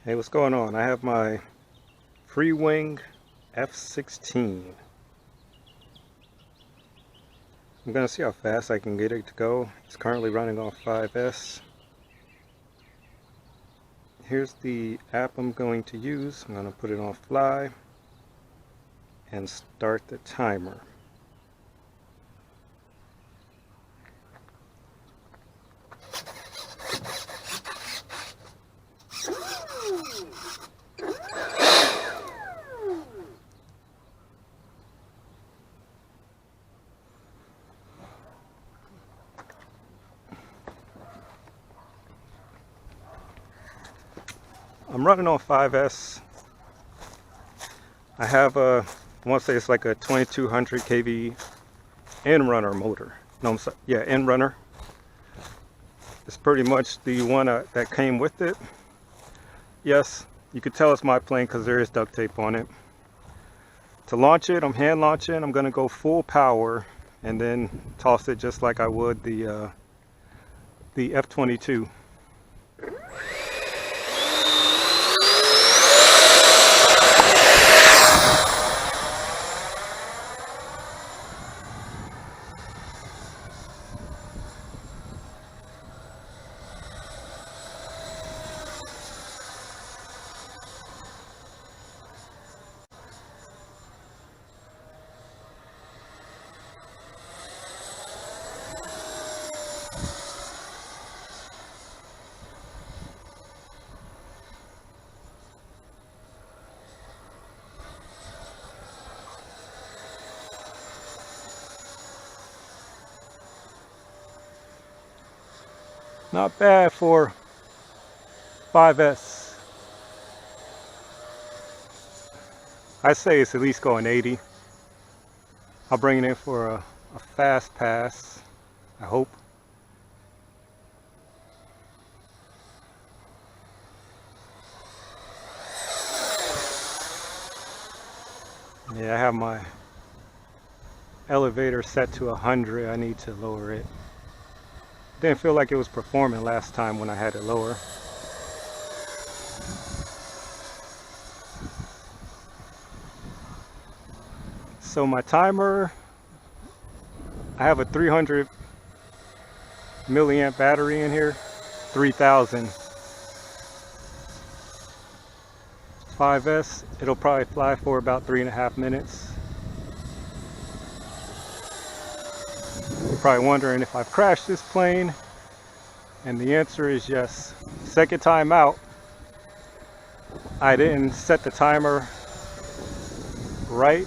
Hey, what's going on? I have my Freewing F-16. I'm gonna see how fast I can get it to go. It's currently running on 5S. Here's the app I'm going to use. I'm gonna put it on fly and start the timer. I'm running on 5S. I have I want to say it's like a 2200 kV in-runner motor. No, I'm sorry. Yeah, in-runner. It's pretty much the one that came with it. Yes, you could tell it's my plane because there is duct tape on it. To launch it, I'm hand launching. I'm going to go full power and then toss it just like I would the F-22. Not bad for 5S. I'd say it's at least going 80. I'll bring it in for a fast pass, I hope. Yeah, I have my elevator set to 100. I need to lower it. Didn't feel like it was performing last time when I had it lower. So my timer, I have a 300 milliamp battery in here, 3000. 5S, it'll probably fly for about 3.5 minutes. You're probably wondering if I've crashed this plane, and the answer is yes. Second time out, I didn't set the timer right,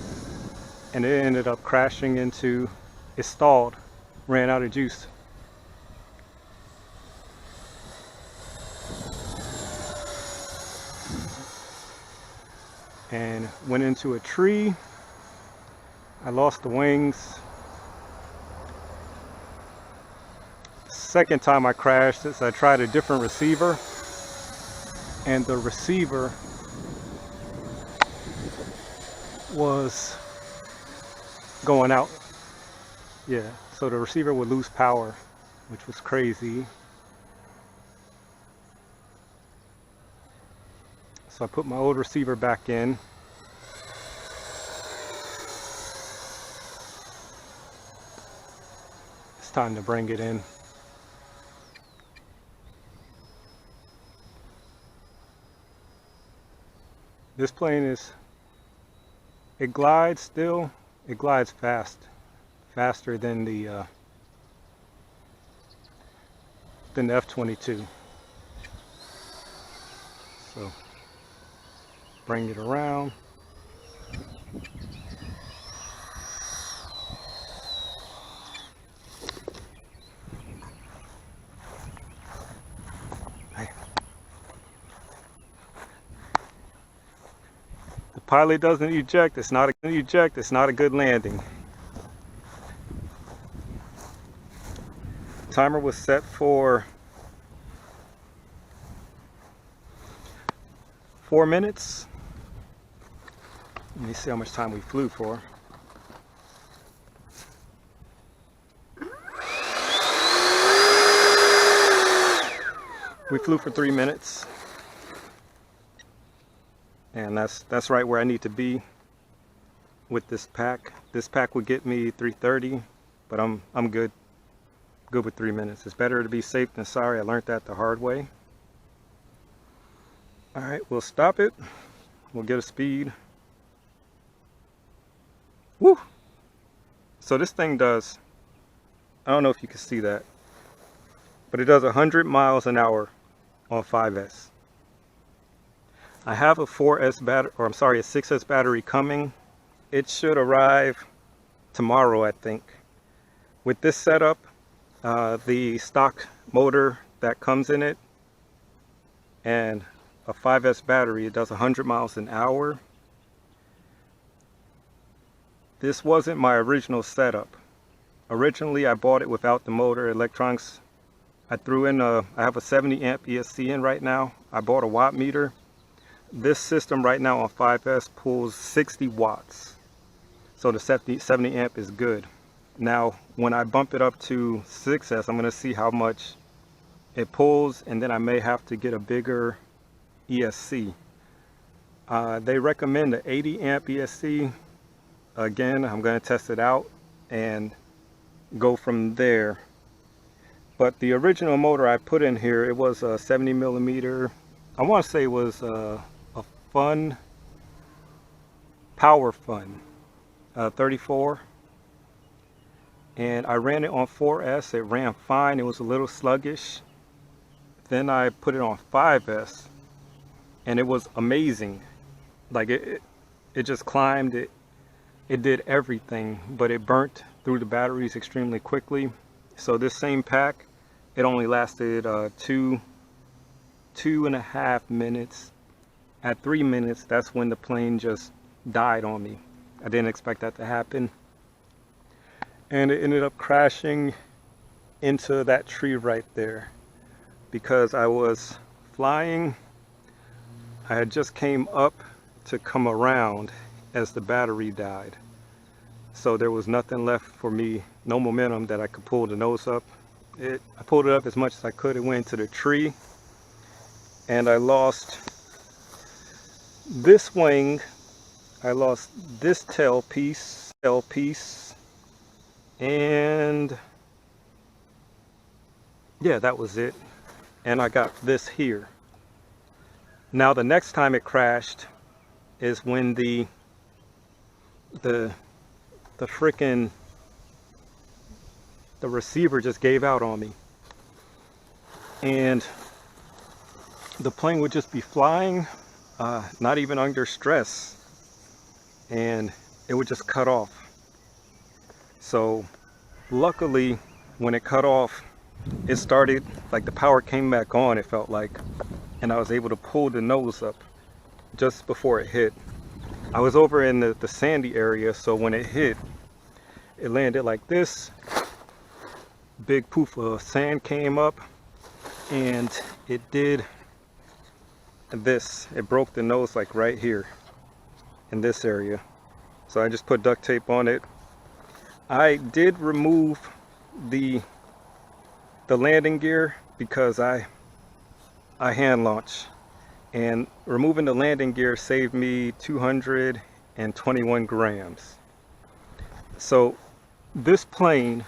and it ended up crashing into, it stalled, ran out of juice. And went into a tree. I lost the wings. Second time I crashed is I tried a different receiver, and the receiver was going out. Yeah, so the receiver would lose power, which was crazy. So I put my old receiver back in. It's time to bring it in. This plane it glides still. It glides faster than the F-22. So bring it around. The pilot doesn't eject. It's not a good landing. Timer was set for 4 minutes. Let me see how much time we flew for. We flew for 3 minutes. and that's right where I need to be with this pack. This pack would get me 330, but I'm good with 3 minutes. It's better to be safe than sorry. I learned that the hard way. All right, we'll stop it. We'll get a speed. Woo! So this thing does, I don't know if you can see that, but it does 100 miles an hour on 5S. I have a 4S battery, or I'm sorry, a 6S battery coming. It should arrive tomorrow, I think. With this setup, the stock motor that comes in it, and a 5S battery, it does 100 miles an hour. This wasn't my original setup. Originally, I bought it without the motor, electronics. I threw in I have a 70 amp ESC in right now. I bought a watt meter. This system right now on 5S pulls 60 watts. So the 70 amp is good. Now, when I bump it up to 6S, I'm gonna see how much it pulls, and then I may have to get a bigger ESC. They recommend the 80 amp ESC. Again, I'm going to test it out and go from there. But the original motor I put in here, it was a 70 millimeter. I want to say it was a Power Fun 34. And I ran it on 4S. It ran fine. It was a little sluggish. Then I put it on 5S. And it was amazing. Like it just climbed. It did everything, but it burnt through the batteries extremely quickly. So this same pack, it only lasted 2.5 minutes. At 3 minutes, that's when the plane just died on me. I didn't expect that to happen. And it ended up crashing into that tree right there because I was flying. I had just came up to come around as the battery died. So there was nothing left for me, no momentum that I could pull the nose up. I pulled it up as much as I could. It went into the tree, and I lost this wing. I lost this tail piece, and yeah, that was it. And I got this here. Now the next time it crashed is when the receiver just gave out on me, and the plane would just be flying, not even under stress, and it would just cut off. So luckily, when it cut off, it started, like the power came back on, it felt like, and I was able to pull the nose up just before it hit. I was over in the sandy area, so when it hit, it landed like this. Big poof of sand came up, and it did this. It broke the nose like right here in this area. So I just put duct tape on it. I did remove the landing gear because I hand launch. And removing the landing gear saved me 221 grams. So this plane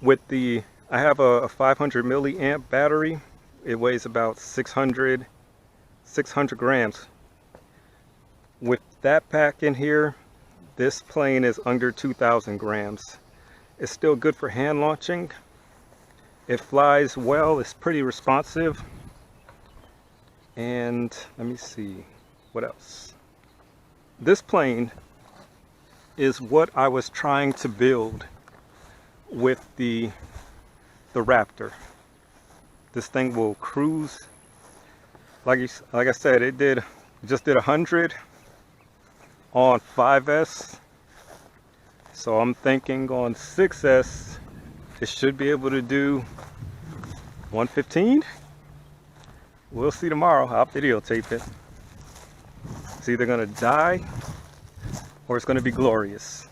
with I have a 500 milliamp battery. It weighs about 600 grams. With that pack in here, this plane is under 2,000 grams. It's still good for hand launching. It flies well, it's pretty responsive. And let me see, what else? This plane is what I was trying to build with the Raptor. This thing will cruise. Like I said, it just did 100 on 5S. So I'm thinking on 6S, it should be able to do 115. We'll see tomorrow. I'll videotape it. It's either gonna die or it's gonna be glorious.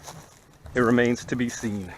It remains to be seen.